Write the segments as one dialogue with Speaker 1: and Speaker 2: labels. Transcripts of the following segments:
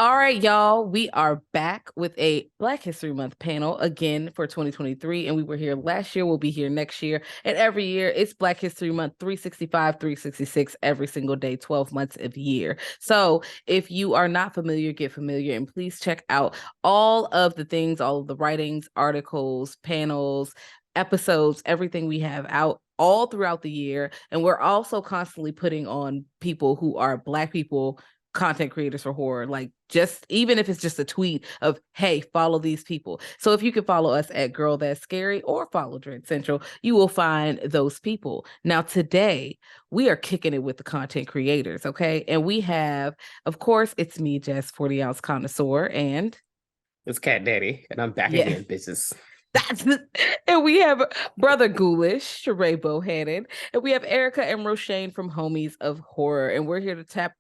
Speaker 1: All right, y'all. We are back with a Black History Month panel again for 2023. And we were here last year. We'll be here next year. And every year it's Black History Month 365, 366 every single day, 12 months of year. So if you are not familiar, get familiar and please check out all of the things, all of the writings, articles, panels, episodes, everything we have out all throughout the year. And we're also constantly putting on people who are Black people content creators for horror, like just even if it's just a tweet of, hey, follow these people. So if you can follow us at Girl That's Scary or follow Dread Central, you will find those people. Now today we are kicking it with the content creators, okay? And we have, of course, it's me, Jess, 40 ounce connoisseur, and
Speaker 2: it's Cat Daddy, and I'm back again, bitches.
Speaker 1: That's the, and we have Brother Ghoulish, Sharai Bohannon, and we have Erika and Roshane from Homies of Horror, and we're here to chop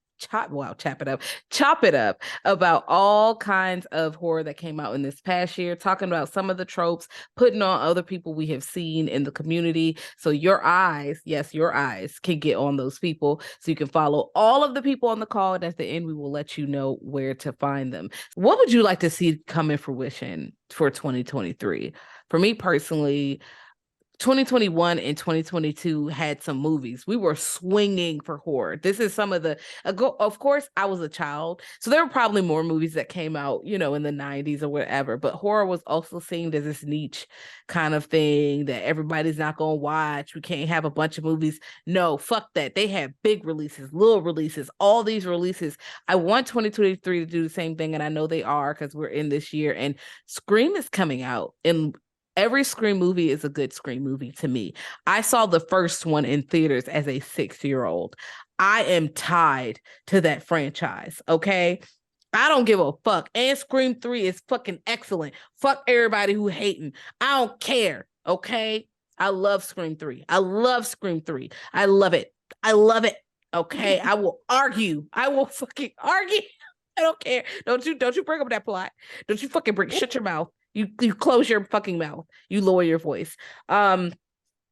Speaker 1: it up about all kinds of horror that came out in this past year, talking about some of the tropes, putting on other people we have seen in the community. So your eyes, yes, your eyes can get on those people. So you can follow all of the people on the call. And at the end, we will let you know where to find them. What would you like to see come in fruition for 2023? For me personally, 2021 and 2022 had some movies. We were swinging for horror. This is some of the, of course, I was a child. So there were probably more movies that came out, in the 90s or whatever. But horror was also seen as this niche kind of thing that everybody's not going to watch. We can't have a bunch of movies. No, fuck that. They have big releases, little releases, all these releases. I want 2023 to do the same thing. And I know they are because we're in this year. And Scream is coming out in every Scream movie is a good Scream movie to me. I saw the first one in theaters as a 6-year-old. I am tied to that franchise, okay? I don't give a fuck. And Scream 3 is fucking excellent. Fuck everybody who hating. I don't care, okay? I love Scream 3. I love Scream 3. I love it. I love it. Okay. I will argue. I will fucking argue. I don't care. Don't you bring up that plot. Don't you fucking shut your mouth. You close your fucking mouth. You lower your voice. I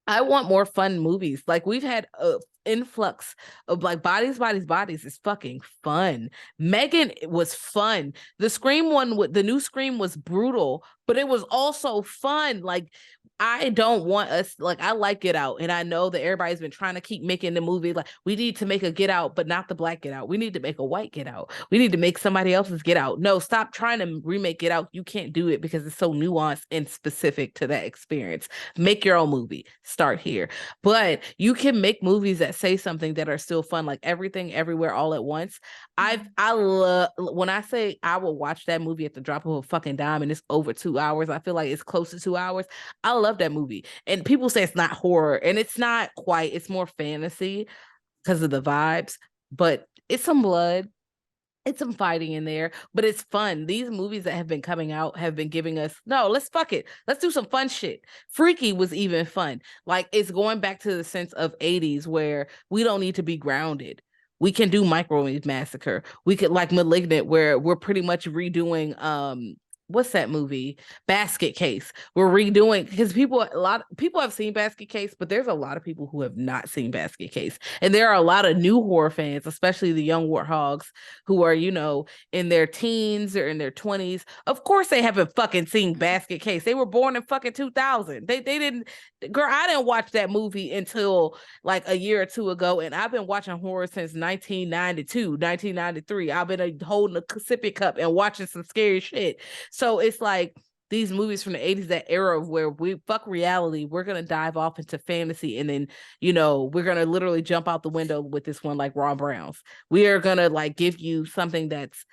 Speaker 1: want more fun movies. Like we've had a influx of like bodies is fucking fun. Megan was fun. The Scream one with the new Scream was brutal, but it was also fun. Like I don't want us, like I like Get Out, and I know that everybody's been trying to keep making the movie like we need to make a Get Out, but not the Black Get Out. We need to make a white Get Out. We need to make somebody else's Get Out. No, stop trying to remake Get Out. You can't do it because it's so nuanced and specific to that experience. Make your own movie. Start here. But you can make movies that say something that are still fun, like Everything Everywhere All at Once. I love when I say I will watch that movie at the drop of a fucking dime and it's over 2 hours. I feel like it's close to 2 hours. I love that movie. And people say it's not horror, and it's not quite, it's more fantasy because of the vibes, but it's some blood. It's some fighting in there, but it's fun. These movies that have been coming out have been giving us, no, let's fuck it. Let's do some fun shit. Freaky was even fun. Like it's going back to the sense of 80s where we don't need to be grounded. We can do Microwave Massacre. We could like Malignant, where we're pretty much redoing what's that movie? Basket Case. We're redoing because a lot of people have seen Basket Case, but there's a lot of people who have not seen Basket Case. And there are a lot of new horror fans, especially the young warthogs who are, in their teens or in their 20s. Of course they haven't fucking seen Basket Case. They were born in fucking 2000. They didn't, girl, I didn't watch that movie until like a year or two ago, and I've been watching horror since 1992, 1993. I've been holding a sippy cup and watching some scary shit. So it's like these movies from the 80s, that era of where we fuck reality, we're going to dive off into fantasy. And then, we're going to literally jump out the window with this one, like Ron Brown's. We are going to like give you something that's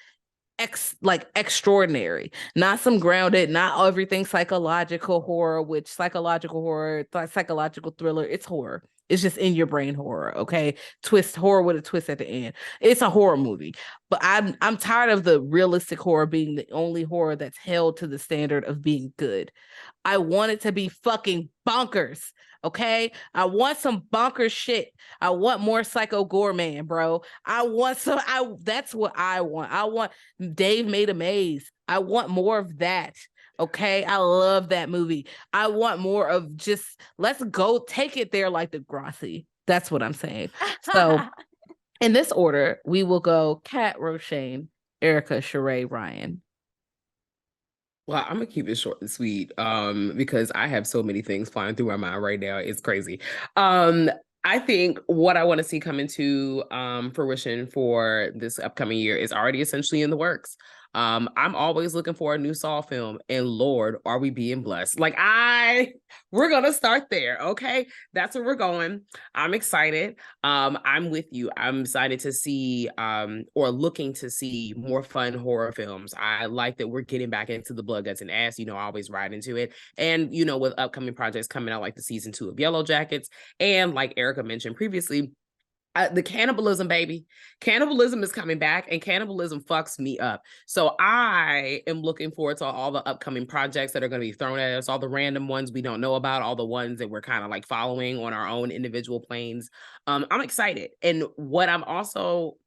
Speaker 1: extraordinary, not some grounded, not everything psychological horror, which psychological horror, psychological thriller, it's horror. It's just in your brain horror, okay? Twist horror with a twist at the end. It's a horror movie, but I'm tired of the realistic horror being the only horror that's held to the standard of being good. I want it to be fucking bonkers, okay? I want some bonkers shit. I want more Psycho Goreman, bro. That's what I want. I want Dave Made a Maze. I want more of that. Okay, I love that movie. I want more of just let's go take it there like Degrassi. That's what I'm saying. So in this order, we will go Kat, Roshane, Erika, Sharai, Ryan.
Speaker 2: Well, I'm gonna keep it short and sweet, because I have so many things flying through my mind right now. It's crazy. Um, I think what I want to see come into fruition for this upcoming year is already essentially in the works. I'm always looking for a new Saw film, and Lord, are we being blessed? We're gonna start there, okay? That's where we're going. I'm excited. I'm with you. I'm excited to see, or looking to see more fun horror films. I like that we're getting back into the blood, guts, and ass. I always ride into it. And, with upcoming projects coming out, like the season 2 of Yellow Jackets, and like Erika mentioned previously, the cannibalism, baby. Cannibalism is coming back, and cannibalism fucks me up. So I am looking forward to all the upcoming projects that are going to be thrown at us, all the random ones we don't know about, all the ones that we're kind of like following on our own individual planes. I'm excited. And what I'm also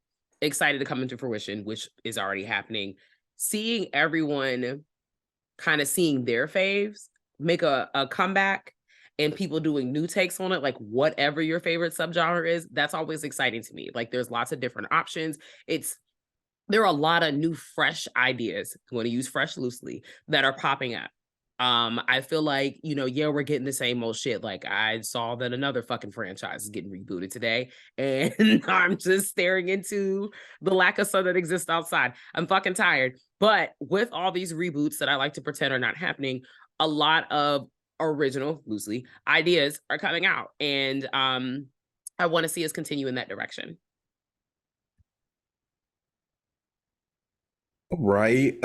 Speaker 2: excited to come into fruition, which is already happening, seeing everyone kind of seeing their faves make a comeback, and people doing new takes on it, like whatever your favorite subgenre is, that's always exciting to me. Like there's lots of different options. There are a lot of new, fresh ideas, I'm going to use fresh loosely, that are popping up. I feel like, yeah, we're getting the same old shit. Like I saw that another fucking franchise is getting rebooted today, and I'm just staring into the lack of sun that exists outside. I'm fucking tired. But with all these reboots that I like to pretend are not happening, a lot of original, loosely, ideas are coming out. And I want to see us continue in that direction.
Speaker 3: Right.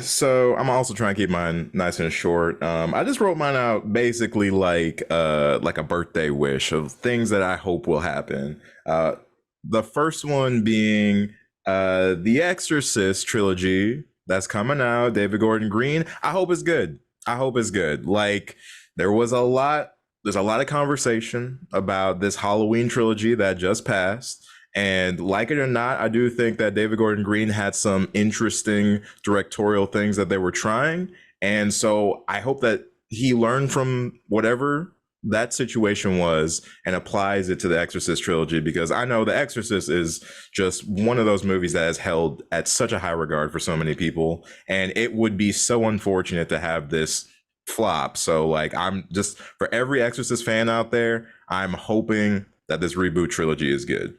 Speaker 3: So I'm also trying to keep mine nice and short. I just wrote mine out basically like a birthday wish of things that I hope will happen. The first one being the Exorcist trilogy that's coming out, David Gordon Green. I hope it's good. I hope it's good. Like there was a lot there's a lot of conversation about this Halloween trilogy that just passed. And like it or not, I do think that David Gordon Green had some interesting directorial things that they were trying. And so I hope that he learned from whatever that situation was and applies it to the Exorcist trilogy, because I know the Exorcist is just one of those movies that is held at such a high regard for so many people. And it would be so unfortunate to have this flop. So like I'm just, for every Exorcist fan out there, I'm hoping that this reboot trilogy is good.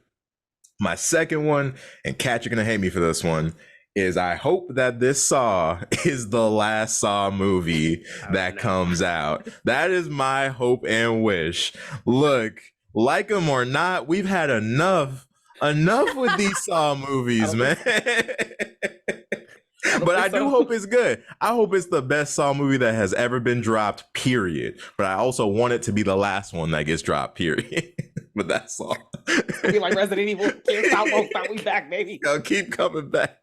Speaker 3: My second one, and Kat, you're gonna hate me for this one, is I hope that this Saw is the last Saw movie that comes out. That is my hope and wish. Look, like them or not, we've had enough with these Saw movies, man. But I do hope it's good. I hope it's the best Saw movie that has ever been dropped, period. But I also want it to be the last one that gets dropped, period. But that's all.
Speaker 2: It'll be like Resident Evil. Can't stop, won't stop. We back, baby.
Speaker 3: Yo, keep coming back.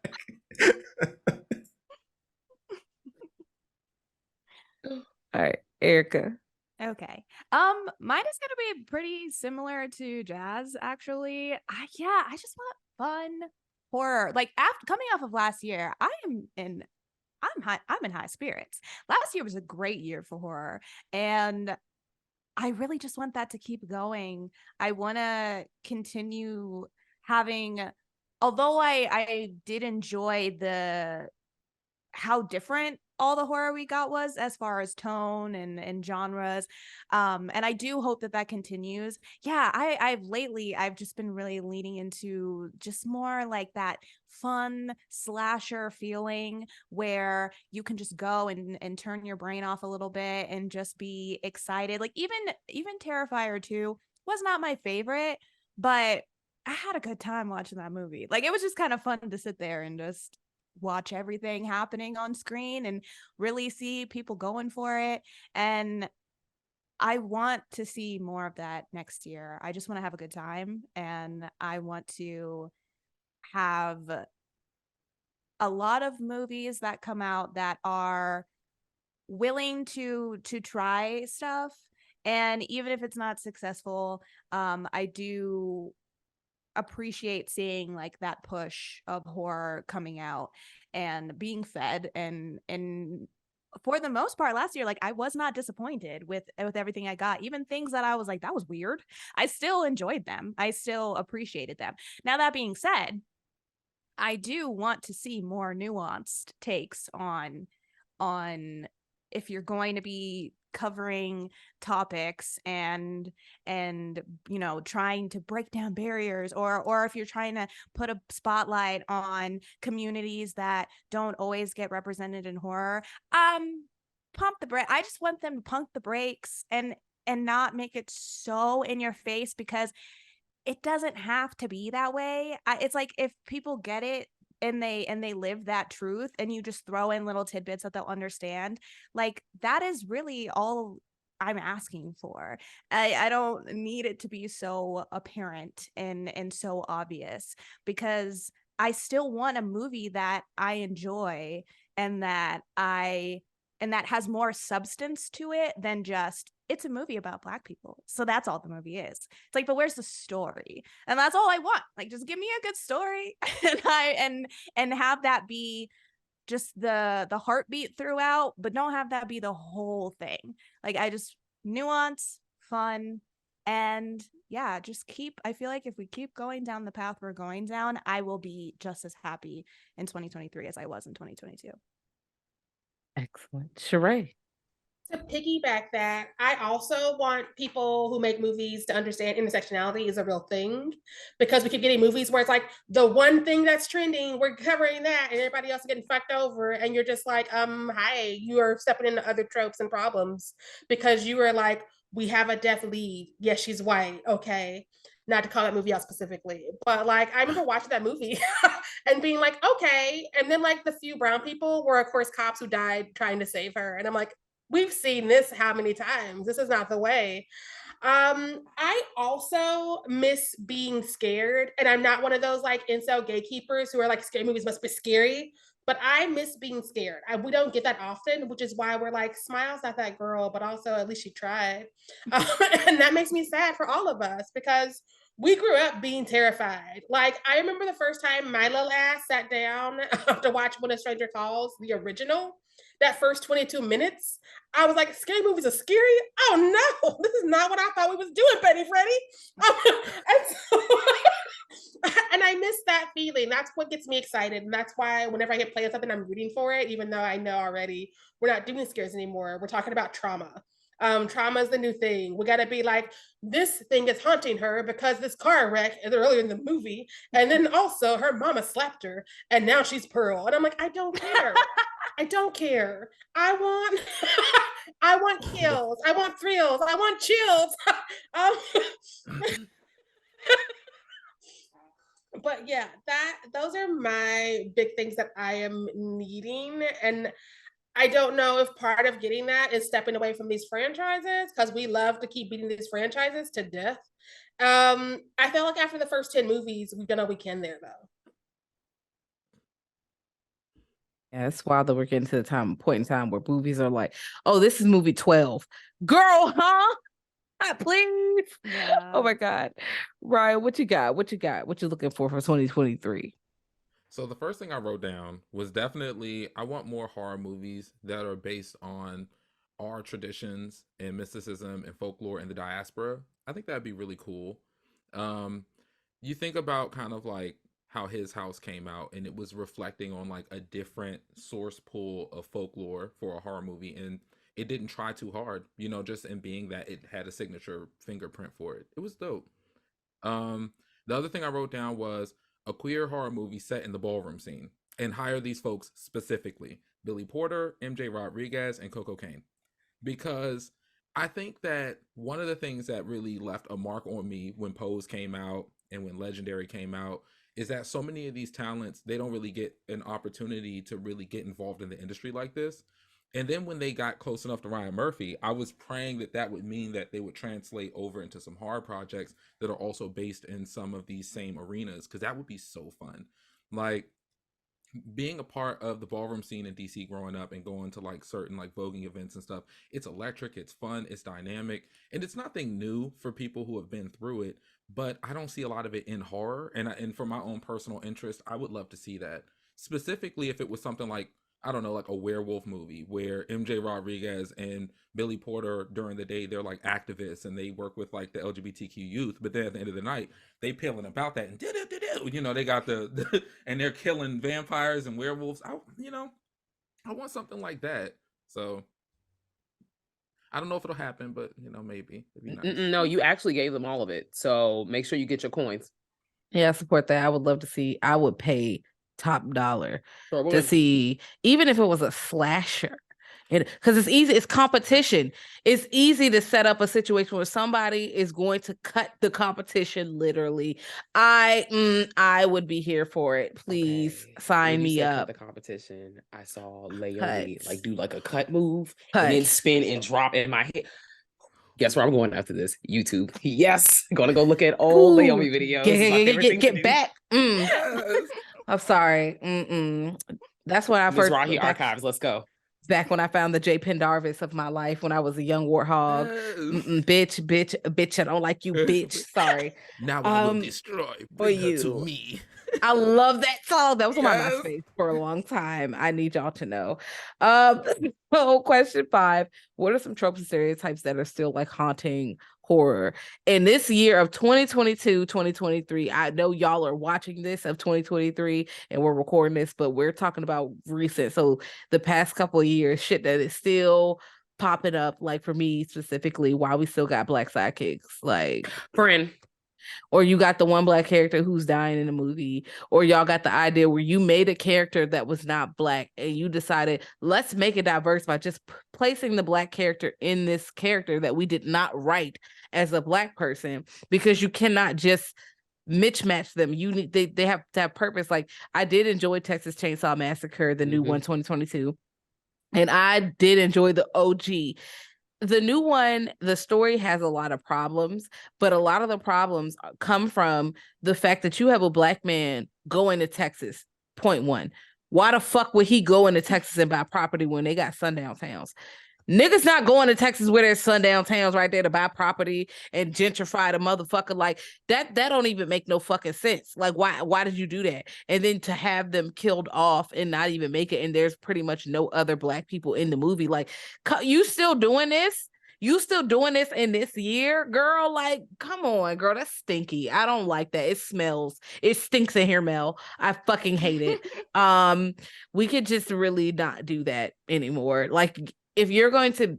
Speaker 1: All right, Erika.
Speaker 4: Okay. Mine is gonna be pretty similar to Jazz, actually. I just want fun horror. Like after coming off of last year, I'm in high spirits. Last year was a great year for horror, and I really just want that to keep going. I want to continue having, although I did enjoy how different all the horror we got was as far as tone and genres, and I do hope that continues. I've just been really leaning into just more like that fun slasher feeling where you can just go and turn your brain off a little bit and just be excited. Like even Terrifier 2 was not my favorite, but I had a good time watching that movie. Like it was just kind of fun to sit there and just watch everything happening on screen and really see people going for it. And I want to see more of that next year. I just want to have a good time, and I want to have a lot of movies that come out that are willing to try stuff. And even if it's not successful, I do appreciate seeing like that push of horror coming out and being fed, and for the most part last year, like I was not disappointed with everything I got. Even things that I was like, that was weird, I still enjoyed them. I still appreciated them. Now that being said, I do want to see more nuanced takes on if you're going to be covering topics and trying to break down barriers, or if you're trying to put a spotlight on communities that don't always get represented in horror. Pump the brake. I just want them to pump the brakes and not make it so in your face, because it doesn't have to be that way. It's like, if people get it and they live that truth, and you just throw in little tidbits that they'll understand, like, that is really all I'm asking for. I don't need it to be so apparent and so obvious, because I still want a movie that I enjoy, and that has more substance to it than just, it's a movie about Black people, so that's all the movie is. It's like, but where's the story? And that's all I want. Like, just give me a good story, and have that be just the heartbeat throughout, but don't have that be the whole thing. Like, I just nuance, fun, and yeah, just I feel like if we keep going down the path we're going down, I will be just as happy in 2023 as I was in 2022.
Speaker 1: Excellent. Sharai.
Speaker 5: To piggyback that, I also want people who make movies to understand intersectionality is a real thing, because we keep getting movies where it's like, the one thing that's trending, we're covering that, and everybody else is getting fucked over, and you're just like, hi, you are stepping into other tropes and problems because you are like, we have a deaf lead. Yes, she's white. Okay. Not to call that movie out specifically, but like, I remember watching that movie and being like, okay. And then like the few brown people were, of course, cops who died trying to save her. And I'm like, we've seen this how many times? This is not the way. I also miss being scared, and I'm not one of those like incel gatekeepers who are like, scary movies must be scary, but I miss being scared. We don't get that often, which is why we're like, Smile's not that girl, but also at least she tried. And that makes me sad for all of us, because we grew up being terrified. Like, I remember the first time my little ass sat down to watch When a Stranger Calls, the original. That first 22 minutes, I was like, scary movies are scary? Oh no, this is not what I thought we was doing, Betty Freddy. And I miss that feeling. That's what gets me excited. And that's why whenever I hit play on something, I'm rooting for it, even though I know already we're not doing scares anymore. We're talking about trauma. Trauma is the new thing. We got to be like, this thing is haunting her because this car wreck is earlier in the movie, and then also her mama slapped her, and now she's Pearl. And I'm like, I don't care. I don't care. I want, I want kills. I want thrills. I want chills. But yeah, those are my big things that I am needing, and I don't know if part of getting that is stepping away from these franchises, because we love to keep beating these franchises to death. I feel like after the first 10 movies, we've done all we can there, though.
Speaker 1: Yeah, it's wild that we're getting to the point in time where movies are like, oh, this is movie 12. Girl, huh? Please.
Speaker 4: Yeah.
Speaker 1: Oh my God. Ryan, what you got? What you got? What you looking for 2023?
Speaker 6: So the first thing I wrote down was definitely, I want more horror movies that are based on our traditions and mysticism and folklore in the diaspora. I think that'd be really cool. You think about kind of like how His House came out, and it was reflecting on like a different source pool of folklore for a horror movie, and it didn't try too hard, just in being that it had a signature fingerprint for it. It was dope. The other thing I wrote down was a queer horror movie set in the ballroom scene, and hire these folks specifically: Billy Porter, MJ Rodriguez, and Coco Kane. Because I think that one of the things that really left a mark on me when Pose came out and when Legendary came out is that so many of these talents, they don't really get an opportunity to really get involved in the industry like this. And then when they got close enough to Ryan Murphy, I was praying that that would mean that they would translate over into some horror projects that are also based in some of these same arenas, because that would be so fun. Like, being a part of the ballroom scene in DC growing up and going to like certain like voguing events and stuff, it's electric, it's fun, it's dynamic, and it's nothing new for people who have been through it, but I don't see a lot of it in horror. And for my own personal interest, I would love to see that, specifically if it was something like I don't know, like a werewolf movie where MJ Rodriguez and Billy Porter during the day, they're like activists and they work with like the LGBTQ youth, but then at the end of the night they peeling about that and they got the and they're killing vampires and werewolves. I want something like that. So I don't know if it'll happen, but maybe it'd be nice.
Speaker 2: No, you actually gave them all of it, so make sure you get your coins.
Speaker 1: Yeah, I support that. I would love to see. I would pay top dollar
Speaker 2: Sure
Speaker 1: to
Speaker 2: would.
Speaker 1: see, even if it was a slasher. Because it's easy, it's competition. It's easy to set up a situation where somebody is going to cut the competition literally. I would be here for it. Please
Speaker 2: Okay,
Speaker 1: sign
Speaker 2: when you
Speaker 1: me
Speaker 2: said
Speaker 1: up.
Speaker 2: cut the competition, I saw Leonie
Speaker 1: Cut.
Speaker 2: like do like a cut move and then
Speaker 1: Cut.
Speaker 2: spin and drop in my head. Guess where I'm going after this? YouTube. Yes, gonna go look at old
Speaker 1: Ooh,
Speaker 2: Leonie videos. My favorite thing to
Speaker 1: get
Speaker 2: do.
Speaker 1: back.
Speaker 6: Yes.
Speaker 1: I'm sorry. That's when I
Speaker 2: Ms.
Speaker 1: first
Speaker 2: Rahi Archives. Let's go.
Speaker 1: back when I found the J. Pendarvis of my life when I was a young warthog. Bitch, I don't like you, bitch. Sorry.
Speaker 6: Now I will destroy. Bring her to me.
Speaker 1: I love that song. That was on my
Speaker 6: Yes.
Speaker 1: MySpace for a long time. I need y'all to know. So question 5, what are some tropes and stereotypes that are still like haunting horror in this year of 2022, 2023? I know y'all are watching this of 2023 and we're recording this, but we're talking about recent. So the past couple of years, shit that is still popping up, like for me specifically, why we still got black sidekicks, like
Speaker 2: Friend.
Speaker 1: or you got the one black character who's dying in a movie, or y'all got the idea where you made a character that was not black and you decided, let's make it diverse by just placing the black character in this character that we did not write as a black person, because you cannot just mismatch them. You need they have to have purpose. Like I did enjoy Texas Chainsaw Massacre, the new one, 2022. And I did enjoy the OG. The new one, the story has a lot of problems, but a lot of the problems come from the fact that you have a black man going to Texas. Point one. Why the fuck would he go into Texas and buy property when they got sundown towns? Niggas not going to Texas where there's sundown towns right there to buy property and gentrify the motherfucker. Like that don't even make no fucking sense. Like why did you do that? And then to have them killed off and not even make it, and there's pretty much no other black people in the movie. Like, you still doing this? You still doing this in this year, girl? Like, come on, girl. That's stinky. I don't like that. It smells. It stinks in here, Mel. I fucking hate it. We could just really not do that anymore. Like, if you're going to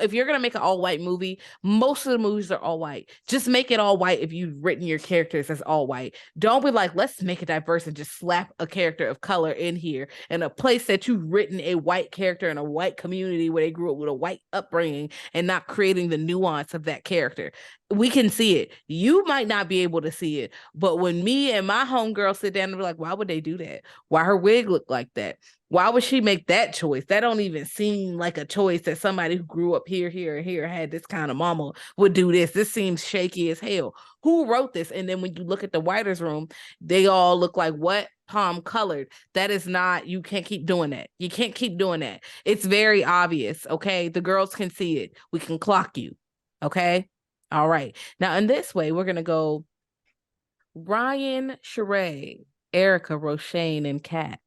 Speaker 1: if you're going to make an all white movie, most of the movies are all white. Just make it all white if you've written your characters as all white. Don't be like, let's make it diverse and just slap a character of color in here in a place that you've written a white character in a white community where they grew up with a white upbringing and not creating the nuance of that character. We can see it. You might not be able to see it, but when me and my homegirl sit down and be like, why would they do that? Why her wig look like that? Why would she make that choice? That don't even seem like a choice that somebody who grew up here, and here, had this kind of mama would do this. This seems shaky as hell. Who wrote this? And then when you look at the writer's room, they all look like what? Palm colored. That is not, you can't keep doing that. You can't keep doing that. It's very obvious, okay? The girls can see it. We can clock you, okay? All right. Now, in this way, we're going to go Ryan, Sharai, Erika, Roshane, and Kat.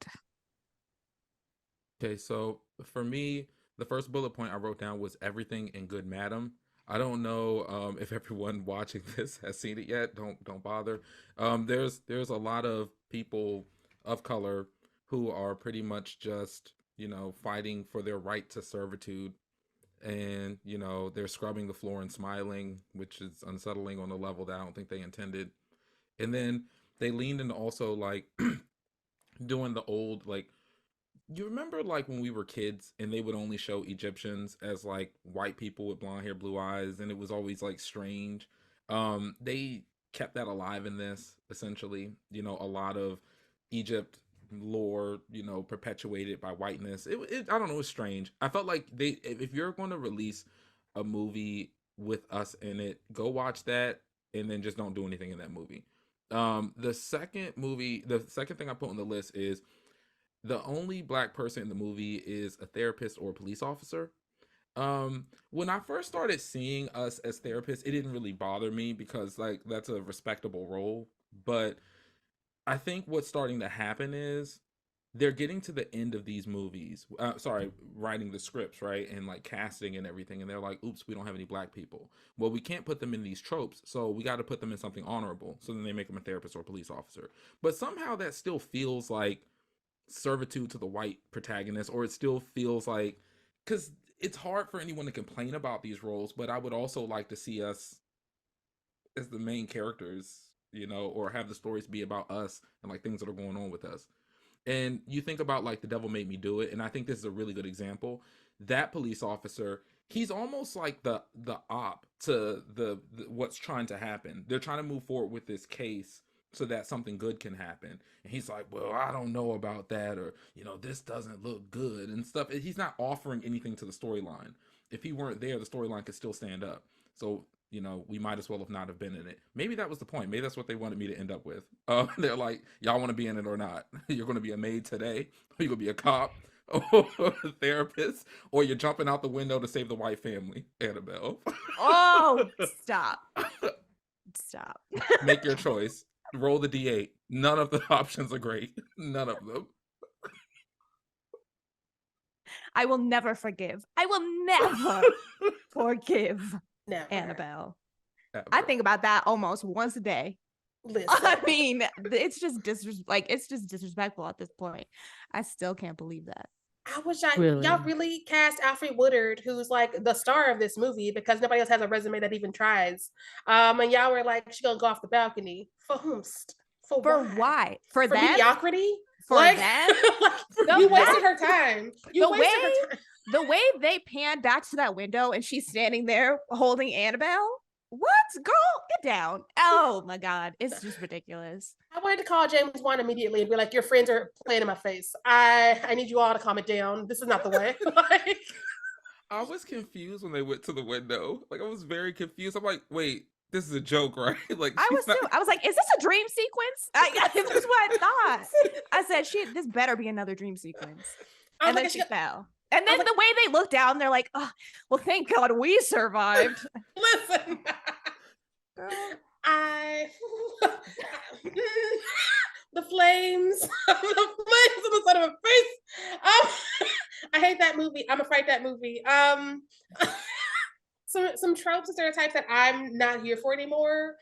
Speaker 6: Okay, so for me, the first bullet point I wrote down was everything in Good Madam. I don't know if everyone watching this has seen it yet. Don't bother. There's a lot of people of color who are pretty much just fighting for their right to servitude, and they're scrubbing the floor and smiling, which is unsettling on a level that I don't think they intended. And then they leaned into also like doing the old like, you remember like when we were kids and they would only show Egyptians as like white people with blonde hair, blue eyes, and it was always like strange. They kept that alive in this, essentially. A lot of Egypt lore, perpetuated by whiteness. I don't know, it's strange. I felt like if you're going to release a movie with us in it, go watch that and then just don't do anything in that movie. The second thing I put on the list is the only black person in the movie is a therapist or a police officer. When I first started seeing us as therapists, it didn't really bother me because like that's a respectable role. But I think what's starting to happen is they're getting to the end of these movies, writing the scripts, right, and like casting and everything, and they're like, oops, we don't have any black people. Well, we can't put them in these tropes, so we got to put them in something honorable. So then they make them a therapist or a police officer. But somehow that still feels like servitude to the white protagonist, or it still feels like, because it's hard for anyone to complain about these roles, but I would also like to see us as the main characters, you know, or have the stories be about us and like things that are going on with us. And you think about like The Devil Made Me Do It, and I think this is a really good example. That police officer, he's almost like the op to the what's trying to happen. They're trying to move forward with this case so that something good can happen. And he's like, well, I don't know about that, or, you know, this doesn't look good and stuff. He's not offering anything to the storyline. If he weren't there, the storyline could still stand up. So, you know, we might as well have not have been in it. Maybe that was the point. Maybe that's what they wanted me to end up with. They're like, y'all want to be in it or not? You're going to be a maid today, or you're going to be a cop, or a therapist, or you're jumping out the window to save the white family, Annabelle.
Speaker 4: Oh, stop. Stop.
Speaker 6: Make your choice. Roll the D8. None of the options are great. None of them.
Speaker 4: I will never forgive. I will never forgive
Speaker 5: Never.
Speaker 4: Annabelle.
Speaker 6: Ever.
Speaker 4: I think about that almost once a day.
Speaker 5: Listen.
Speaker 4: I mean, it's just disrespectful at this point. I still can't believe that.
Speaker 5: I wish
Speaker 1: Really?
Speaker 5: y'all really cast Alfre Woodard, who's like the star of this movie, because nobody else has a resume that even tries. And y'all were like, she gonna go off the balcony. For whom? For
Speaker 4: why? For them?
Speaker 5: Mediocrity?
Speaker 4: For
Speaker 5: like,
Speaker 4: them?
Speaker 5: like, you wasted her time. You wasted her time.
Speaker 4: The way they panned back to that window and she's standing there holding Annabelle. What? Girl, get down. Oh my God. It's just ridiculous.
Speaker 5: I wanted to call James Wan immediately and be like, your friends are playing in my face. I need you all to calm it down. This is not the way. Like,
Speaker 6: I was confused when they went to the window. Like, I was very confused. I'm like, wait, this is a joke, right? Like,
Speaker 4: I was like, is this a dream sequence? This is what I thought. I said, this better be another dream sequence. And then she fell. And then the way they look down, they're like, oh, well, thank God we survived.
Speaker 5: Listen, the flames on the side of her face. I hate that movie. I'm afraid that movie. Some tropes and stereotypes that I'm not here for anymore.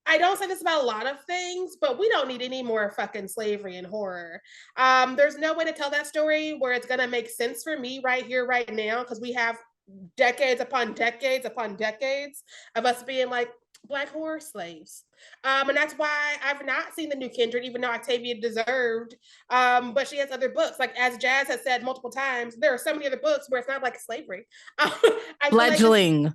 Speaker 5: I don't say this about a lot of things, but we don't need any more fucking slavery and horror. There's no way to tell that story where it's gonna make sense for me right here, right now, because we have decades upon decades upon decades of us being like Black horror slaves. And that's why I've not seen the new Kindred, even though Octavia deserved. But she has other books. Like, as Jazz has said multiple times, there are so many other books where it's not like slavery.
Speaker 1: Fledgling.
Speaker 5: Like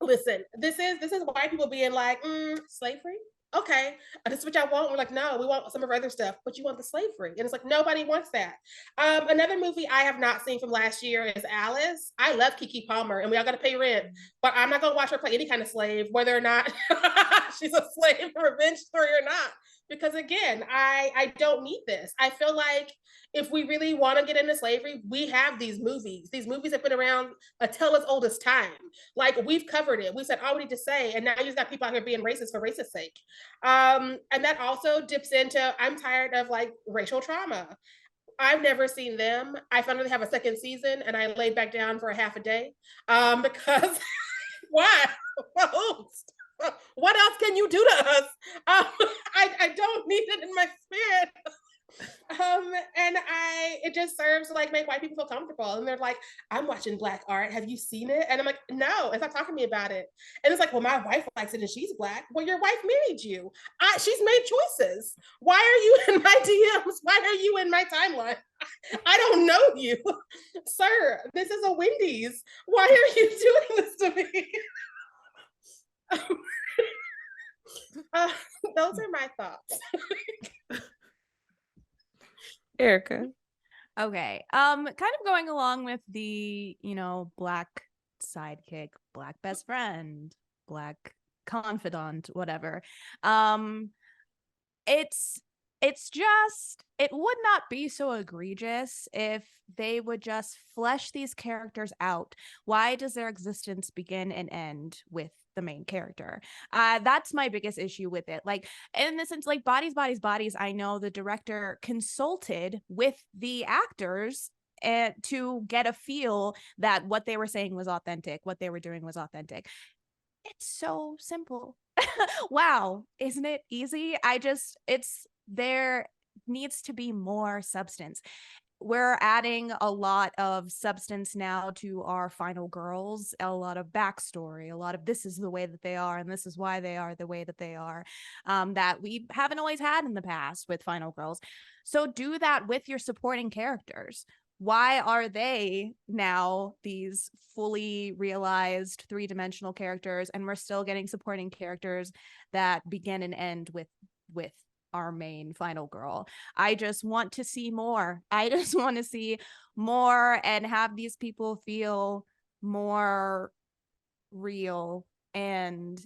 Speaker 5: listen, this is white people being like, slavery? Okay, this is what y'all want. We're like, no, we want some of our other stuff, but you want the slavery. And it's like, nobody wants that. Another movie I have not seen from last year is Alice. I love Keke Palmer, and we all got to pay rent, but I'm not going to watch her play any kind of slave, whether or not she's a slave in a revenge story or not. Because again, I don't need this. I feel like if we really want to get into slavery, we have these movies. These movies have been around until as old as time. Like, we've covered it. We said all we need to say, and now you've got people out here being racist for racist sake. And that also dips into, I'm tired of like racial trauma. I've never seen them. I found out they have a second season, and I laid back down for a half a day because why? What else can you do to us? I don't need it in my spirit. And it just serves to like make white people feel comfortable. And they're like, I'm watching Black art. Have you seen it? And I'm like, no, it's not talking to me about it. And it's like, well, my wife likes it and she's Black. Well, your wife married you. She's made choices. Why are you in my DMs? Why are you in my timeline? I don't know you. Sir, this is a Wendy's. Why are you doing this to me? Those are my thoughts.
Speaker 1: Erika.
Speaker 4: Okay. Kind of going along with the, Black sidekick, Black best friend, Black confidant, whatever. It would not be so egregious if they would just flesh these characters out. Why does their existence begin and end with the main character. That's my biggest issue with it. Like, in the sense, like, bodies, I know the director consulted with the actors to get a feel that what they were saying was authentic, what they were doing was authentic. It's so simple. Wow, isn't it easy? There needs to be more substance. We're adding a lot of substance now to our final girls, a lot of backstory, a lot of this is the way that they are, and this is why they are the way that they are, that we haven't always had in the past with final girls. So do that with your supporting characters. Why are they now these fully realized three-dimensional characters, and we're still getting supporting characters that begin and end with our main final girl? I just want to see more. I just want to see more and have these people feel more real and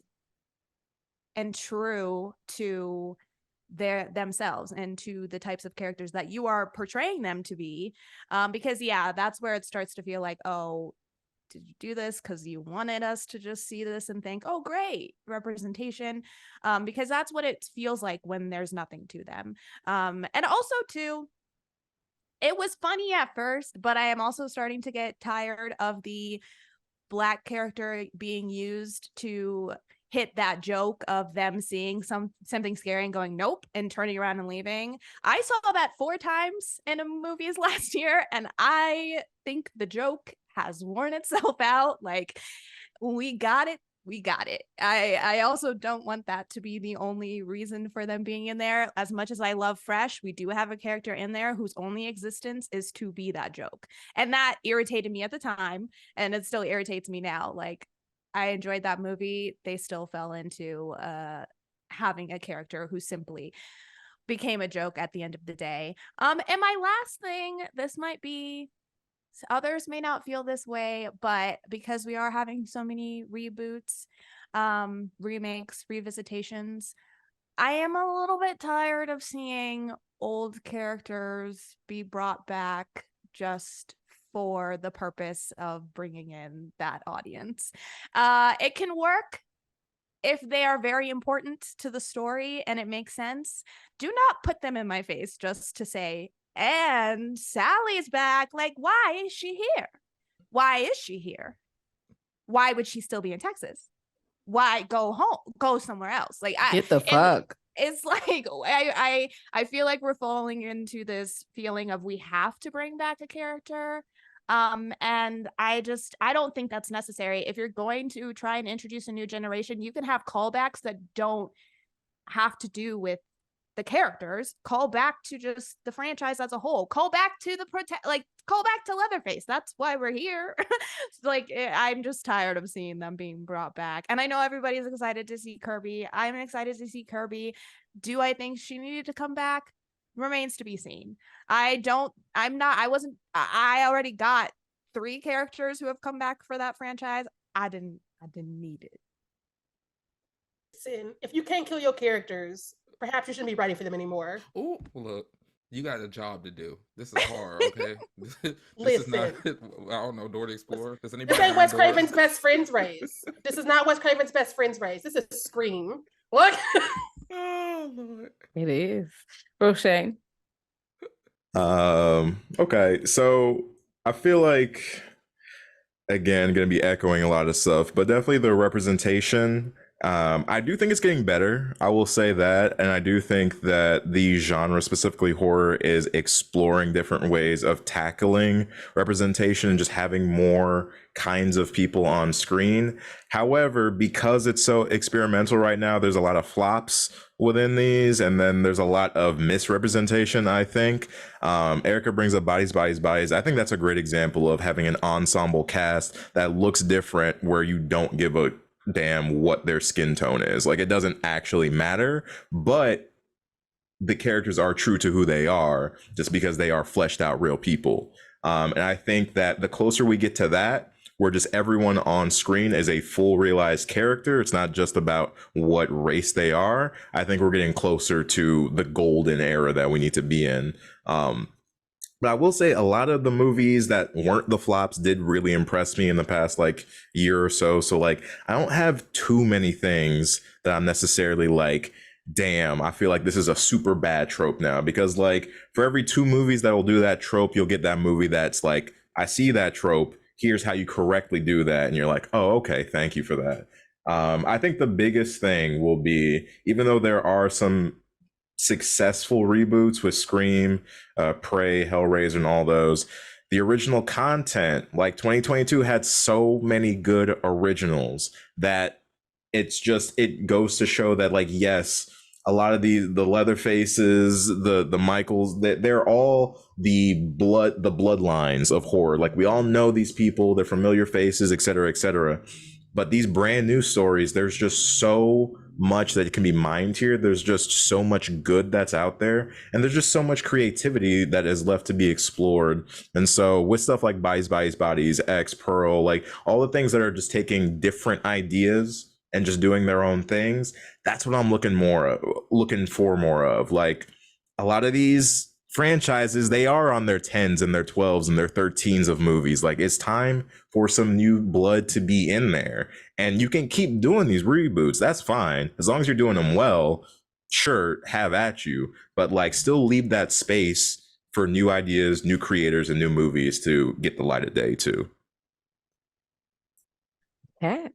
Speaker 4: true to themselves and to the types of characters that you are portraying them to be. Because that's where it starts to feel like, oh, did you do this because you wanted us to just see this and think, oh, great representation? Because that's what it feels like when there's nothing to them. And also, too, it was funny at first, but I am also starting to get tired of the Black character being used to hit that joke of them seeing something scary and going nope and turning around and leaving. I saw that 4 times in movies last year, and I think the joke has worn itself out. Like, we got it. I also don't want that to be the only reason for them being in there. As much as I love Fresh, we do have a character in there whose only existence is to be that joke. And that irritated me at the time, and it still irritates me now. Like, I enjoyed that movie. They still fell into having a character who simply became a joke at the end of the day. And my last thing, this might be, others may not feel this way, but because we are having so many reboots, remakes, revisitations, I am a little bit tired of seeing old characters be brought back just for the purpose of bringing in that audience. It can work if they are very important to the story and it makes sense. Do not put them in my face just to say, and Sally's back. Like, why is she here? Why is she here? Why would she still be in Texas? Why go home? Go somewhere else. Like,
Speaker 1: Get the fuck.
Speaker 4: It's like, I feel like we're falling into this feeling of we have to bring back a character. And I don't think that's necessary. If you're going to try and introduce a new generation, you can have callbacks that don't have to do with the characters. Call back to just the franchise as a whole. Call back to call back to Leatherface. That's why we're here. Like, I'm just tired of seeing them being brought back. And I know everybody's excited to see Kirby. I'm excited to see Kirby. Do I think she needed to come back? Remains to be seen. I already got 3 characters who have come back for that franchise. I didn't need it.
Speaker 5: Listen, if you can't kill your characters, perhaps you shouldn't be writing for them anymore.
Speaker 6: Oh, look, you got a job to do. This is hard, okay? This
Speaker 5: Listen.
Speaker 6: is not, I don't know, Dora the Explorer. Does anybody
Speaker 5: This ain't Wes
Speaker 6: Dora?
Speaker 5: Craven's Best Friends race. This is not Wes Craven's Best Friends race. This is Scream. Look.
Speaker 6: Oh, Lord.
Speaker 1: It is. Roshane.
Speaker 3: Okay, so I feel like, again, gonna be echoing a lot of stuff, but definitely the representation. I do think it's getting better. I will say that. And I do think that the genre, specifically horror, is exploring different ways of tackling representation and just having more kinds of people on screen. However, because it's so experimental right now, there's a lot of flops within these, and then there's a lot of misrepresentation, I think. Erika brings up Bodies. I think that's a great example of having an ensemble cast that looks different, where you don't give a damn what their skin tone is. Like, it doesn't actually matter, but the characters are true to who they are just because they are fleshed out real people. And I think that the closer we get to that, where just everyone on screen is a full realized character, it's not just about what race they are, I think we're getting closer to the golden era that we need to be in. But I will say a lot of the movies that weren't the flops did really impress me in the past like year or so. So like I don't have too many things that I'm necessarily like, damn, I feel like this is a super bad trope now. Because like for every 2 movies that will do that trope, you'll get that movie that's like, I see that trope. Here's how you correctly do that. And you're like, oh, okay, thank you for that. I think the biggest thing will be, even though there are some successful reboots with Scream, Prey, Hellraiser, and all those, the original content, like 2022, had so many good originals that it goes to show that, like, yes, a lot of the Leatherfaces, the Michaels, they're all the bloodlines of horror. Like, we all know these people, they're familiar faces, etc., etc. But these brand new stories, there's just so much that can be mined here. There's just so much good that's out there, and there's just so much creativity that is left to be explored. And so with stuff like Bodies, Bodies, X, Pearl, like all the things that are just taking different ideas and just doing their own things, that's what I'm looking for more of. Like a lot of these franchises, they are on their 10s and their 12s and their 13s of movies. Like it's time for some new blood to be in there. And you can keep doing these reboots. That's fine. As long as you're doing them well, sure, have at you. But like still leave that space for new ideas, new creators, and new movies to get the light of day too.
Speaker 1: Cat.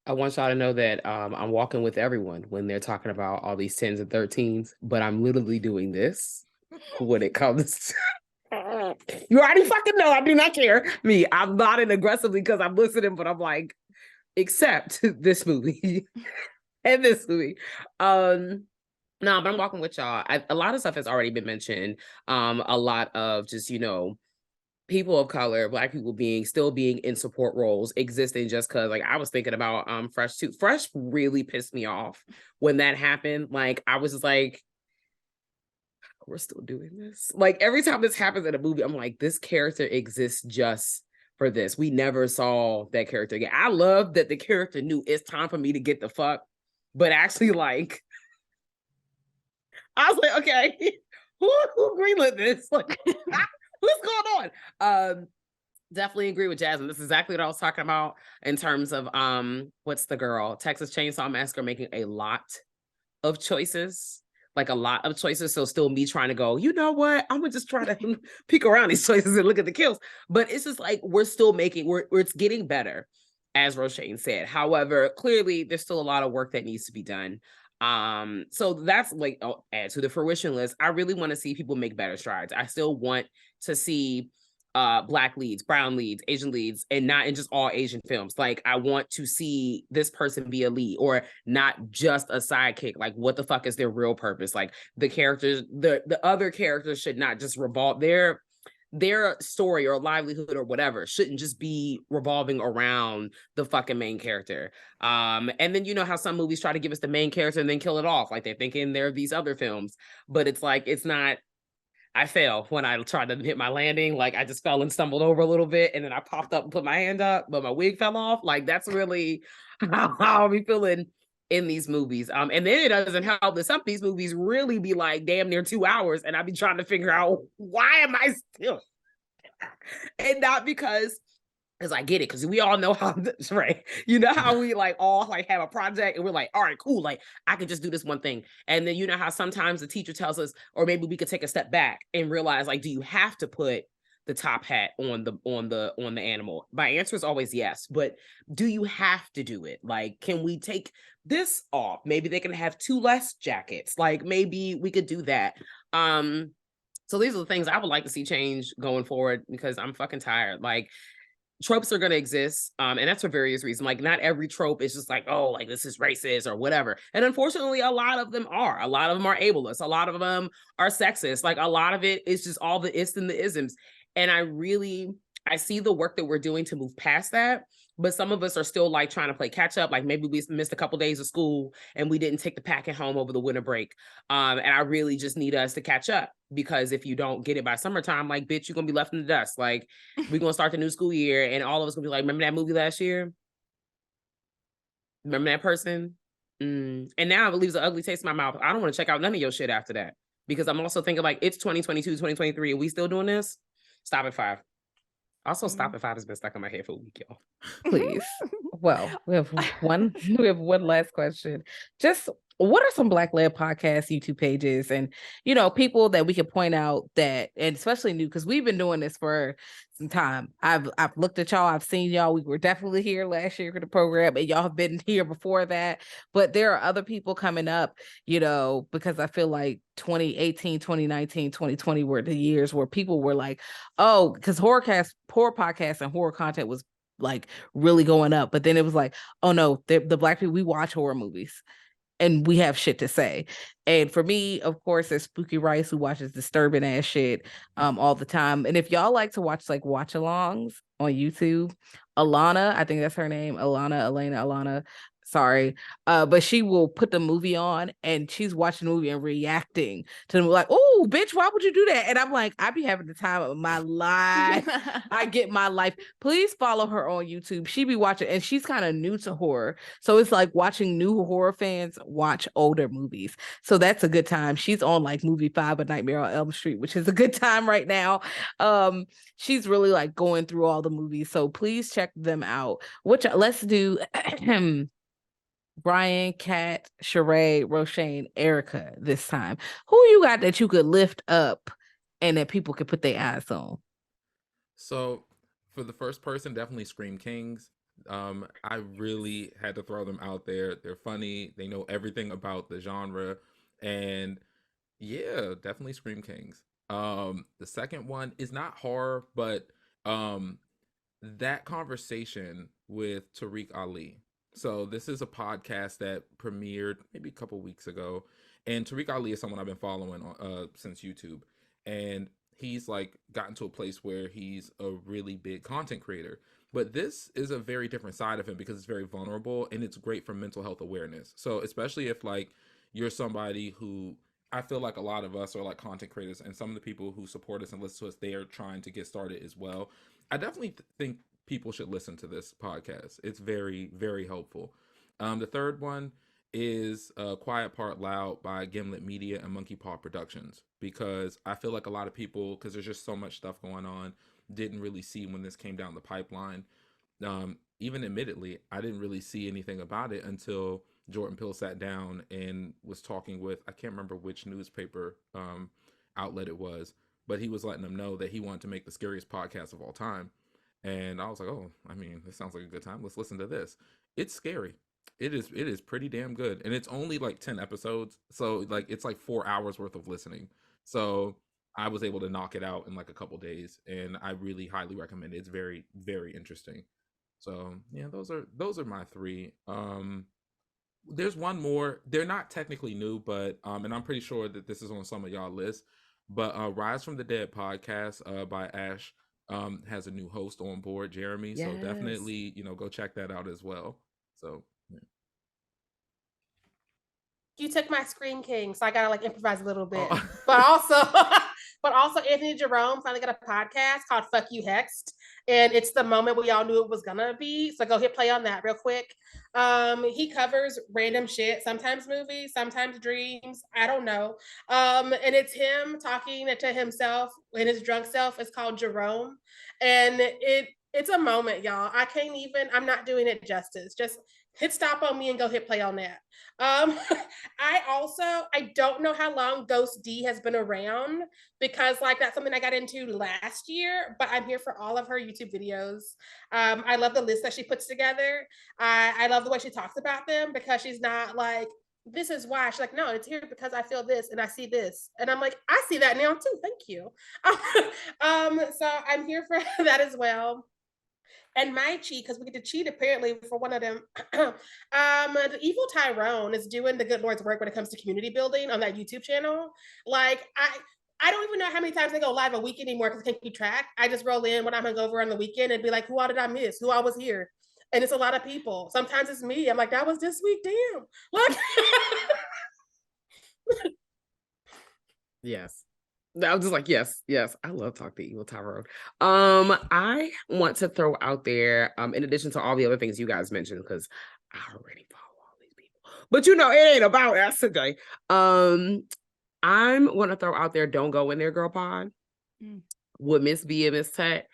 Speaker 2: I want y'all to know that I'm walking with everyone when they're talking about all these 10s and 13s, but I'm literally doing this when it comes to... You already fucking know I do not care. Me, I'm nodding aggressively because I'm listening, but I'm like, except this movie and this movie. No, but I'm walking with y'all. A lot of stuff has already been mentioned. A lot of just, people of color, Black people still being in support roles, existing just because, like, I was thinking about Fresh too. Fresh really pissed me off when that happened. Like, I was just like, we're still doing this. Like, every time this happens in a movie, I'm like, this character exists just for this. We never saw that character again. I love that the character knew it's time for me to get the fuck, but actually, like, I was like, okay, who greenlit this? Like, what's going on? Definitely agree with Jasmine. This is exactly what I was talking about in terms of what's the girl? Texas Chainsaw Massacre making a lot of choices. Like a lot of choices. So still me trying to go, you know what? I'm gonna just try to peek around these choices and look at the kills. But it's just like we're still making it's getting better, as Roshane said. However, clearly there's still a lot of work that needs to be done. So that's like, I'll add to the fruition list. I really want to see people make better strides. I still want to see Black leads, brown leads, Asian leads, and not in just all Asian films. Like, I want to see this person be a lead or not just a sidekick. Like, what the fuck is their real purpose? Like, the characters, the other characters should not just revolve their story or livelihood or whatever shouldn't just be revolving around the fucking main character. And then you know how some movies try to give us the main character and then kill it off. Like, they're thinking there are these other films, but it's like, it's not. I fell when I tried to hit my landing. Like, I just fell and stumbled over a little bit, and then I popped up and put my hand up, but my wig fell off. Like, that's really how I'll be feeling in these movies. And then it doesn't help that some of these movies really be like damn near 2 hours, and I'll be trying to figure out why am I still, and not because I get it, because we all know how this, right? You know how we like all like have a project and we're like, all right, cool, like I could just do this one thing. And then you know how sometimes the teacher tells us, or maybe we could take a step back and realize, like, do you have to put the top hat on the animal? My answer is always yes, but do you have to do it? Like, can we take this off? Maybe they can have 2 less jackets. Like, maybe we could do that. So these are the things I would like to see change going forward, because I'm fucking tired. Like, tropes are going to exist, and that's for various reasons. Like, not every trope is just like, oh, like this is racist or whatever. And unfortunately, a lot of them are. A lot of them are ableist. A lot of them are sexist. Like, a lot of it is just all the ists and the isms. And I see the work that we're doing to move past that. But some of us are still like trying to play catch up. Like, maybe we missed a couple days of school and we didn't take the packet home over the winter break. And I really just need us to catch up, because if you don't get it by summertime, like, bitch, you're gonna be left in the dust. Like, we're gonna start the new school year and all of us gonna be like, remember that movie last year? Remember that person? And now it leaves an ugly taste in my mouth. I don't want to check out none of your shit after that. because I'm also thinking like it's 2022, 2023. Are we still doing this? Stop at 5. Also, Stop at 5 has been stuck in my head for a week, y'all.
Speaker 1: Please. Well, we have one last question. Just what are some Black-led podcasts, YouTube pages, and people that we could point out that, and especially new, because we've been doing this for some time. I've looked at y'all, I've seen y'all. We were definitely here last year for the program, and y'all have been here before that. But there are other people coming up, because I feel like 2018, 2019, 2020 were the years where people were like, oh, because horror podcasts and horror content was like really going up, but then it was like, oh no, the Black people, we watch horror movies and we have shit to say. And for me, of course, there's Spooky Rice, who watches disturbing ass shit all the time. And if y'all like to watch like watch alongs on YouTube, Alana, I think that's her name, Alana, sorry, but she will put the movie on and she's watching the movie and reacting to them like, oh bitch, why would you do that? And I'm like, I be having the time of my life. I get my life. Please follow her on YouTube. She be watching, and she's kind of new to horror, so it's like watching new horror fans watch older movies. So that's a good time. She's on like movie 5 of Nightmare on Elm Street, which is a good time right now. She's really like going through all the movies, so please check them out. Let's do Brian, Kat, Sharai, Roshane, Erika this time. Who you got that you could lift up and that people could put their eyes on?
Speaker 6: So for the first person, definitely Scream Kings. I really had to throw them out there. They're funny. They know everything about the genre. And yeah, definitely Scream Kings. The second one is not horror, but that conversation with Tariq Ali. So this is a podcast that premiered maybe a couple weeks ago, and Tariq Ali is someone I've been following since YouTube, and he's like gotten to a place where he's a really big content creator. But this is a very different side of him because it's very vulnerable and it's great for mental health awareness. So especially if like you're somebody who, I feel like a lot of us are like content creators, and some of the people who support us and listen to us, they are trying to get started as well. I definitely think people should listen to this podcast. It's very, very helpful. The third one is Quiet Part Loud by Gimlet Media and Monkey Paw Productions, because I feel like a lot of people, because there's just so much stuff going on, didn't really see when this came down the pipeline. Even admittedly, I didn't really see anything about it until Jordan Peele sat down and was talking with, I can't remember which newspaper outlet it was, but he was letting them know that he wanted to make the scariest podcast of all time. And I was like, oh, I mean, this sounds like a good time. Let's listen to this. It's scary. It is pretty damn good. And it's only like 10 episodes. So like it's like 4 hours worth of listening. So I was able to knock it out in like a couple days, and I really highly recommend it. It's very, very interesting. So yeah, those are my 3. There's one more. They're not technically new, but and I'm pretty sure that this is on some of y'all lists. But Rise from the Dead podcast by Ash has a new host on board, Jeremy.
Speaker 2: Yes.
Speaker 6: So definitely, go check that out as well. So yeah.
Speaker 5: You took my Scream King, so I gotta like improvise a little bit.
Speaker 6: Oh.
Speaker 5: But also Anthony Jerome finally got a podcast called Fuck You Hexed. And it's the moment we all knew it was gonna be. So go hit play on that real quick. He covers random shit, sometimes movies, sometimes dreams. I don't know. And it's him talking to himself in his drunk self. It's called Jerome. And it's a moment, y'all. I'm not doing it justice. Just hit stop on me and go hit play on that. I don't know how long Ghost D has been around, because like that's something I got into last year, but I'm here for all of her YouTube videos. I love the list that she puts together. I love the way she talks about them, because she's not like, this is why. She's like, no, it's here because I feel this and I see this. And I'm like, I see that now too. Thank you. So I'm here for that as well. And my cheat, because we get to cheat apparently for one of them. The Evil Tyrone is doing the good Lord's work when it comes to community building on that YouTube channel. Like I don't even know how many times they go live a week anymore because I can't keep track. I just roll in when I'm hungover on the weekend and be like, who all did I miss? Who all was here? And it's a lot of people. Sometimes it's me. I'm like, that was this week. Damn. Look.
Speaker 2: Yes. I was just like, yes. I love Talk to Evil Tyrone. I want to throw out there, in addition to all the other things you guys mentioned, because I already follow all these people, but it ain't about us today. I'm going to throw out there, don't go in there, girl pod. With Miss B and Miss Tech.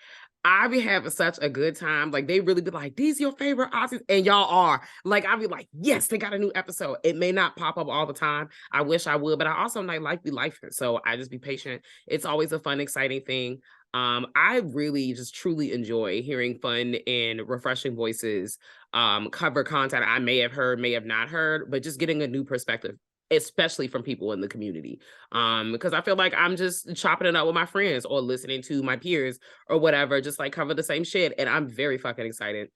Speaker 2: I be having such a good time. Like, they really be like, these your favorite Aussies, and y'all are. Like, I be like, yes, they got a new episode. It may not pop up all the time. I wish I would, but I also like be life. So I just be patient. It's always a fun, exciting thing. I really just truly enjoy hearing fun and refreshing voices, cover content I may have heard, may have not heard, but just getting a new perspective, especially from people in the community. Because I feel like I'm just chopping it up with my friends or listening to my peers or whatever, just like cover the same shit. And I'm very fucking excited.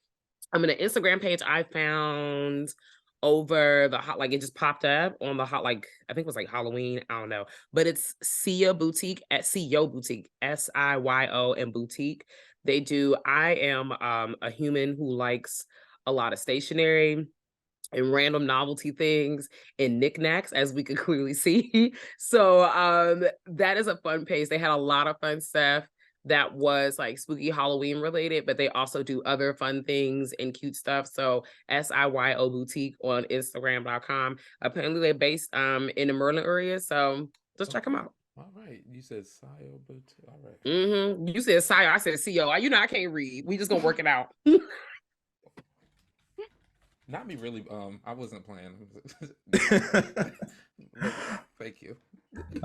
Speaker 2: I'm in an Instagram page I found over the hot, like it just popped up on the hot, like I think it was like Halloween, I don't know, but it's Sia Boutique at CEO Boutique, SIYO and Boutique. They do, I am a human who likes a lot of stationery and random novelty things and knickknacks, as we could clearly see. So that is a fun page. They had a lot of fun stuff that was like spooky Halloween related, but they also do other fun things and cute stuff. So SIYO Boutique on Instagram.com. Apparently they're based in the Merlin area. So just check them out.
Speaker 6: All right. You said Sio Boutique. All right.
Speaker 2: You said Sio, I said CO. You know I can't read. We just gonna work it out.
Speaker 6: Not me really. I wasn't playing. Thank you.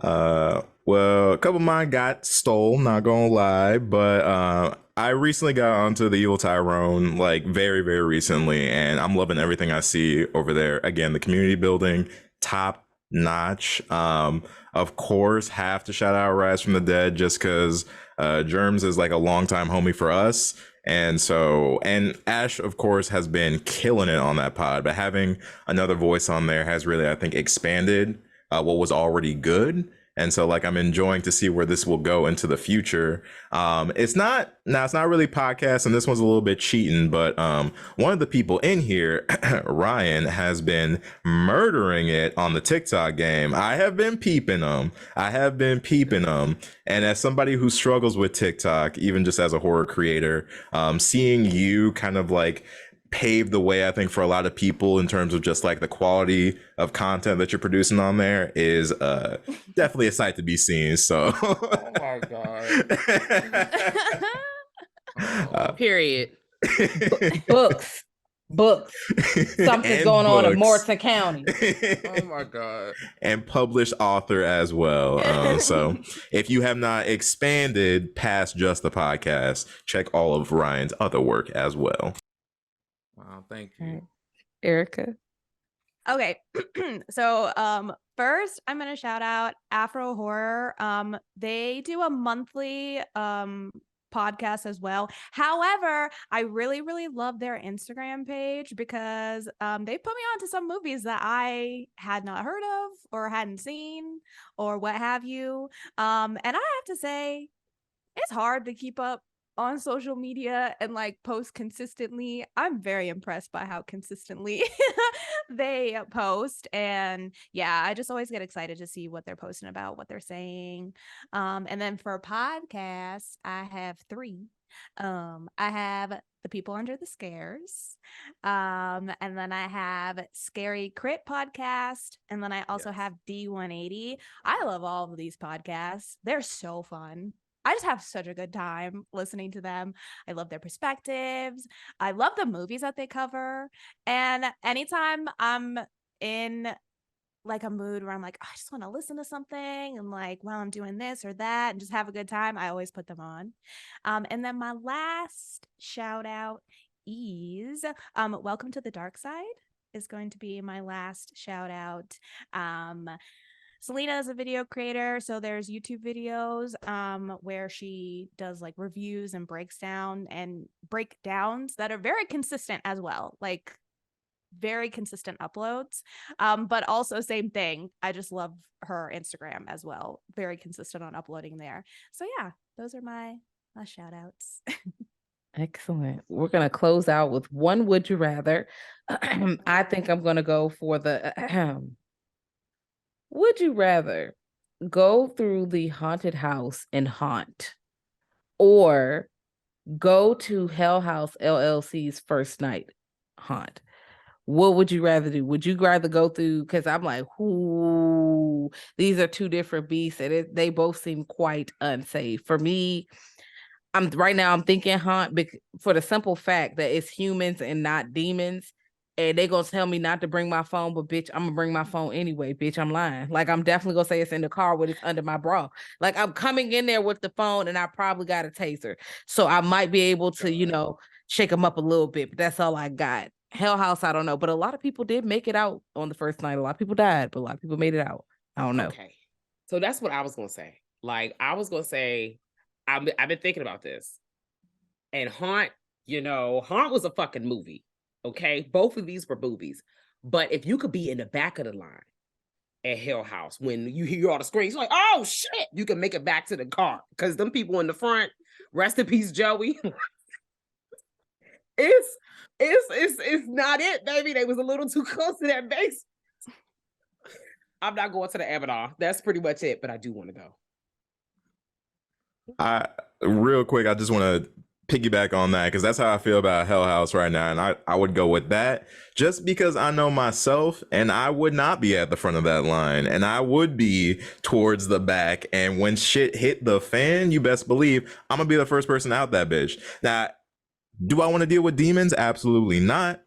Speaker 3: Well, a couple of mine got stole, not gonna lie, but I recently got onto the Evil Tyrone, like very, very recently, and I'm loving everything I see over there. Again, the community building, top notch. Of course, have to shout out Rise from the Dead just because Germs is like a longtime homie for us. And so, and Ash, of course, has been killing it on that pod, but having another voice on there has really, I think, expanded what was already good. And so, like, I'm enjoying to see where this will go into the future. It's not really podcast, and this one's a little bit cheating, but one of the people in here, Ryan, has been murdering it on the TikTok game. I have been peeping them. And as somebody who struggles with TikTok, even just as a horror creator, seeing you kind of like paved the way, I think, for a lot of people in terms of just like the quality of content that you're producing on there is definitely a sight to be seen. So
Speaker 6: oh my god.
Speaker 2: Period.
Speaker 1: Books. Something's going on in Morton County.
Speaker 6: Oh my god.
Speaker 3: And published author as well. So if you have not expanded past just the podcast, check all of Ryan's other work as well.
Speaker 6: Wow, thank you.
Speaker 1: Erika.
Speaker 4: Okay. So first I'm gonna shout out Afro Horror. They do a monthly podcast as well. However, I really, really love their Instagram page because they put me on to some movies that I had not heard of or hadn't seen or what have you. And I have to say, it's hard to keep up on social media and like post consistently. I'm very impressed by how consistently they post, and yeah, I just always get excited to see what they're posting about, what they're saying. And then for podcasts, I have 3. I have The People Under the Scares, and then I have Scary Crit podcast, and then I also have D180. I love all of these podcasts. They're so fun. I just have such a good time listening to them. I love their perspectives. I love the movies that they cover. And anytime I'm in like a mood where I'm like, oh, I just want to listen to something and like while I'm doing this or that and just have a good time, I always put them on. And then my last shout out is Welcome to the Dark Side is going to be my last shout out. Selena is a video creator, so there's YouTube videos where she does like reviews and breakdowns that are very consistent as well, like very consistent uploads. But also same thing. I just love her Instagram as well. Very consistent on uploading there. So yeah, those are my shout outs.
Speaker 1: Excellent. We're going to close out with one would you rather. I think I'm going to go for the would you rather go through the haunted house and haunt, or go to Hell House LLC's first night haunt? What would you rather do? Would you rather go through? Because I'm like, ooh, these are two different beasts, and they both seem quite unsafe. For me, I'm thinking Haunt for the simple fact that it's humans and not demons. And they gonna tell me not to bring my phone, but bitch, I'm gonna bring my phone anyway. Bitch, I'm lying. Like, I'm definitely gonna say it's in the car when it's under my bra. Like, I'm coming in there with the phone, and I probably got a taser, so I might be able to, shake them up a little bit. But that's all I got. Hell House, I don't know. But a lot of people did make it out on the first night. A lot of people died, but a lot of people made it out. I don't know.
Speaker 2: Okay, so that's what I was gonna say. Like, I was gonna say, I've been thinking about this, and Haunt. Haunt was a fucking movie. Okay, both of these were movies. But if you could be in the back of the line at Hell House when you hear all the screams, like, oh shit, you can make it back to the car because them people in the front, rest in peace, Joey. It's not it, baby. They was a little too close to that base. I'm not going to the Abaddon. That's pretty much it. But I do want to go.
Speaker 3: Real quick, I just want to piggyback on that because that's how I feel about Hell House right now, and I would go with that just because I know myself, and I would not be at the front of that line, and I would be towards the back. And when shit hit the fan, you best believe I'm gonna be the first person out that bitch. Now, do I want to deal with demons? Absolutely not.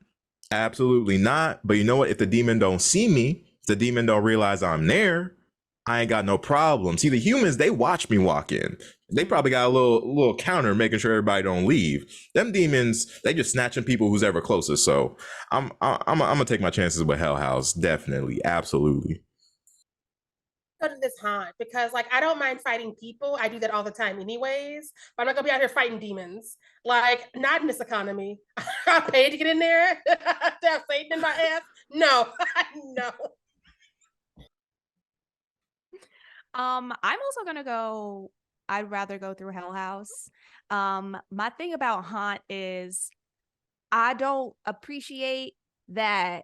Speaker 3: Absolutely not. But you know what? If the demon don't see me, if the demon don't realize I'm there, I ain't got no problem. See, the humans, they watch me walk in. They probably got a little counter making sure everybody don't leave. Them demons, they just snatching people who's ever closest. So I'm gonna take my chances with Hell House. Definitely, absolutely.
Speaker 5: Go to this Haunt because, like, I don't mind fighting people. I do that all the time, anyways. But I'm not gonna be out here fighting demons. Like, not in this economy. I paid to get in there to have Satan in my ass. No, no.
Speaker 4: I'm also gonna go. I'd rather go through Hell House. My thing about Haunt is I don't appreciate that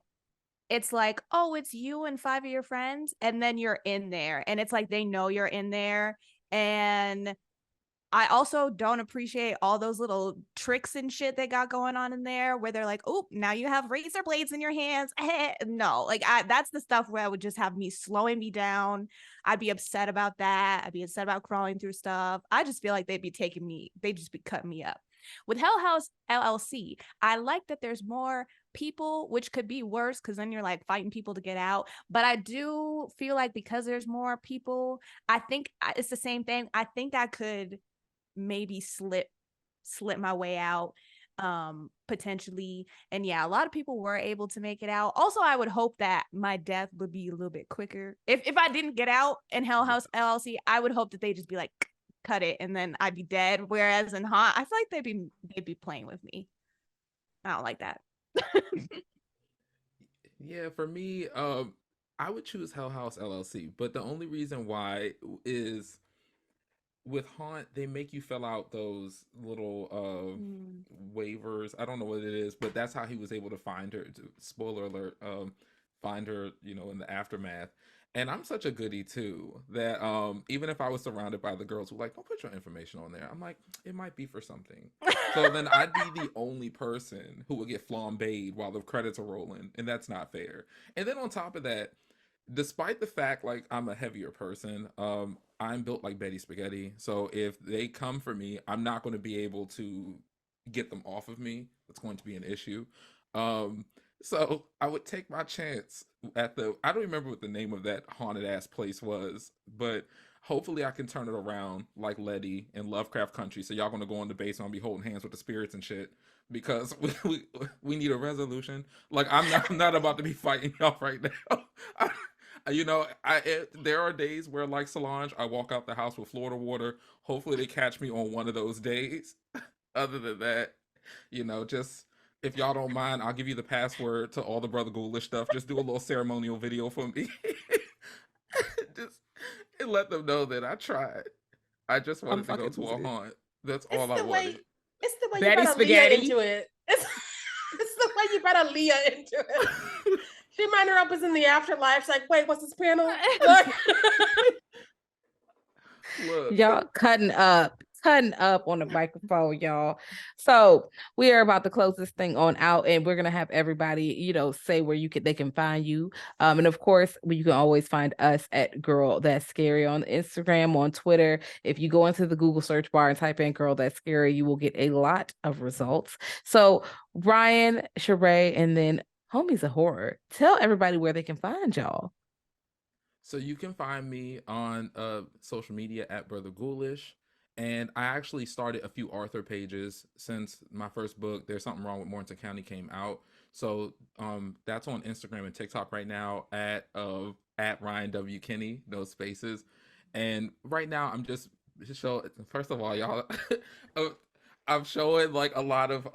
Speaker 4: it's like, oh, it's you and 5 of your friends, and then you're in there, and it's like they know you're in there. And I also don't appreciate all those little tricks and shit they got going on in there where they're like, oh, now you have razor blades in your hands. No, like that's the stuff where I would just have me slowing me down. I'd be upset about that. I'd be upset about crawling through stuff. I just feel like they'd just be cutting me up. With Hell House LLC, I like that there's more people, which could be worse because then you're like fighting people to get out. But I do feel like because there's more people, I think it's the same thing. I think I could maybe slip my way out potentially. And yeah, a lot of people were able to make it out. Also, I would hope that my death would be a little bit quicker. If I didn't get out in Hell House LLC, I would hope that they just be like, cut it, and then I'd be dead. Whereas in Haunt, I feel like they'd be playing with me. I don't like that.
Speaker 6: Yeah, for me, I would choose Hell House LLC, but the only reason why is with Haunt, they make you fill out those little waivers. I don't know what it is, but that's how he was able to find her. Spoiler alert, find her, in the aftermath. And I'm such a goodie too that even if I was surrounded by the girls who like, don't put your information on there, I'm like, it might be for something. So then I'd be the only person who would get flambéed while the credits are rolling, and that's not fair. And then on top of that, despite the fact like I'm a heavier person, I'm built like Betty Spaghetti. So if they come for me, I'm not going to be able to get them off of me. It's going to be an issue. So I would take my chance at I don't remember what the name of that haunted ass place was, but hopefully I can turn it around like Letty in Lovecraft Country. So y'all gonna go on the base and I'll be holding hands with the spirits and shit because we need a resolution. Like I'm not about to be fighting y'all right now. There are days where, like Solange, I walk out the house with Florida water. Hopefully they catch me on one of those days. Other than that, just if y'all don't mind, I'll give you the password to all the Brother Ghoulish stuff. Just do a little ceremonial video for me. And let them know that I tried. I just wanted to go to a haunt. That's all I wanted.
Speaker 5: It's the way
Speaker 2: Betty
Speaker 5: you brought
Speaker 2: Spaghetti.
Speaker 5: Leah into it. It's the way you brought Leah into it. She mind her up is in the afterlife. She's like, wait, what's this panel?
Speaker 1: Y'all cutting up cutting up on the microphone, y'all. So we are about to close this thing on out, and we're gonna have everybody, say where they can find you. And of course, you can always find us at Girl That's Scary on Instagram, on Twitter. If you go into the Google search bar and type in Girl That's Scary, you will get a lot of results. So Ryan, Sharai, and then Homies of Horror, tell everybody where they can find y'all.
Speaker 6: So you can find me on social media at Brother Ghoulish. And I actually started a few Arthur pages since my first book, There's Something Wrong with Morganton County, came out. So that's on Instagram and TikTok right now at Ryan W. Kinney, those spaces. And right now I'm just first of all, y'all, I'm showing like a lot of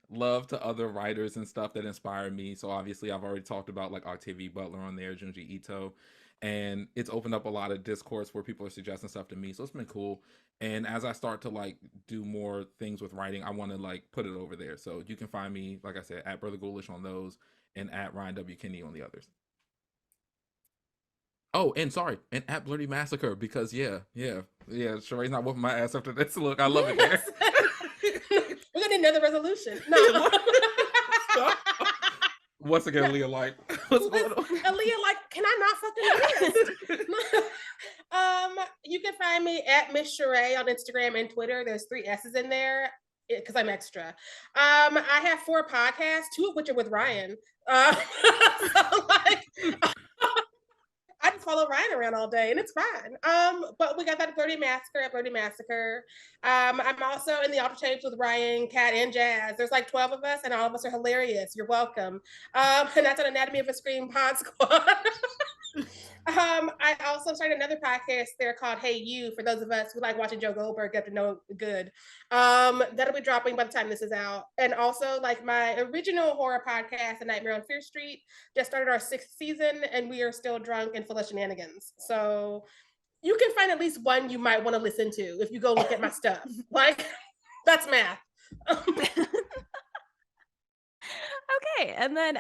Speaker 6: love to other writers and stuff that inspire me. So obviously I've already talked about like Octavia Butler on there, Junji Ito, and it's opened up a lot of discourse where people are suggesting stuff to me. So it's been cool. And as I start to like do more things with writing, I want to like put it over there. So you can find me, like I said, at Brother Ghoulish on those and at Ryan W. Kinney on the others. Oh, and sorry, and at Bloody Massacre, because yeah, Sheray's not whooping my ass after this. Look, I love it there.
Speaker 5: We're gonna need another resolution. No.
Speaker 6: Once again, Leah, like, what's going on?
Speaker 5: Leah, like, can I not fucking do this? You can find me at Miss Sharai on Instagram and Twitter. There's 3 S's in there because I'm extra. I have 4 podcasts, 2 of which are with Ryan. So like, I just follow Ryan around all day and it's fine. But we got that Bloody Massacre at Bloody Massacre. I'm also in the Alter Tapes with Ryan, Kat, and Jazz. There's like 12 of us and all of us are hilarious. You're welcome. And that's an Anatomy of a Scream Pod Squad. I also started another podcast there called Hey You, for those of us who like watching Joe Goldberg get to know good. That'll be dropping by the time this is out. And also like my original horror podcast, A Nightmare on Fear Street, just started our 6th season and we are still drunk and full of shenanigans. So you can find at least one you might want to listen to if you go look at my stuff. Like, that's math.
Speaker 4: Okay, and then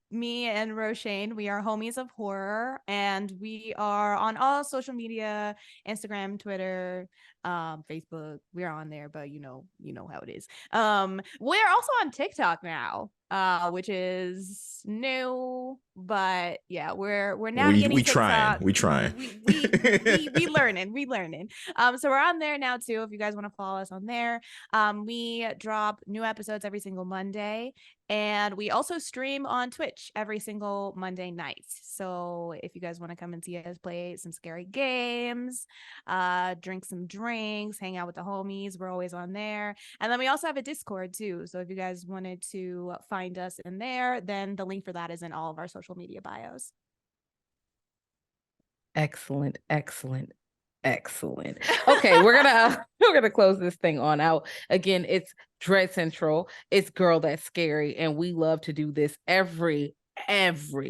Speaker 4: me and Roshane, we are Homies of Horror, and we are on all social media, Instagram, Twitter, Facebook. We're on there, but you know how it is. We're also on TikTok now, which is new, but yeah, we're navigating
Speaker 3: we
Speaker 4: TikTok.
Speaker 3: we trying.
Speaker 4: We learning. So we're on there now too. If you guys want to follow us on there, we drop new episodes every single Monday. And we also stream on Twitch every single Monday night. So if you guys want to come and see us play some scary games, drink some drinks, hang out with the homies, we're always on there. And then we also have a Discord too. So if you guys wanted to find us in there, then the link for that is in all of our social media bios.
Speaker 1: Excellent. Okay, we're gonna close this thing on out. Again, it's Dread Central. It's Girl That's Scary, and we love to do this every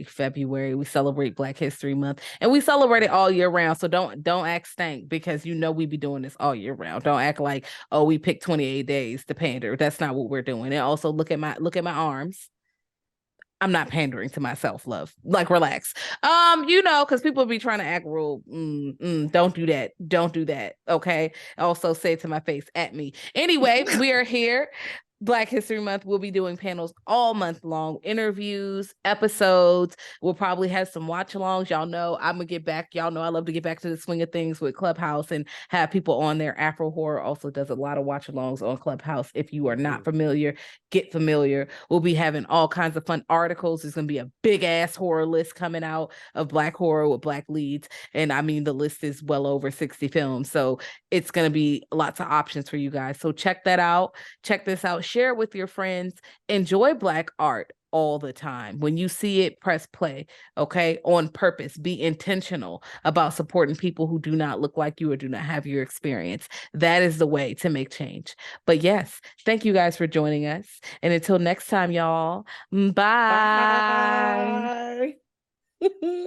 Speaker 1: February. We celebrate Black History Month, and we celebrate it all year round. So don't act stank, because we be doing this all year round. Don't act like, oh, we picked 28 days to pander. That's not what we're doing. And also look at my arms. I'm not pandering to my self-love. Like, relax. Because people be trying to act real. Don't do that. Okay. Also say it to my face, at me. Anyway, we are here. Black History Month. We'll be doing panels all month long, interviews, episodes. We'll probably have some watch-alongs. Y'all know I'm gonna get back. Y'all know I love to get back to the swing of things with Clubhouse and have people on there. Afro Horror also does a lot of watch-alongs on Clubhouse. If you are not familiar, get familiar. We'll be having all kinds of fun articles. There's gonna be a big-ass horror list coming out of Black horror with Black leads. And I mean, the list is well over 60 films. So it's gonna be lots of options for you guys. So check that out. Check this out. Share it with your friends. Enjoy Black art all the time. When you see it, press play, okay? On purpose. Be intentional about supporting people who do not look like you or do not have your experience. That is the way to make change. But yes, thank you guys for joining us. And until next time, y'all, bye.
Speaker 5: Bye.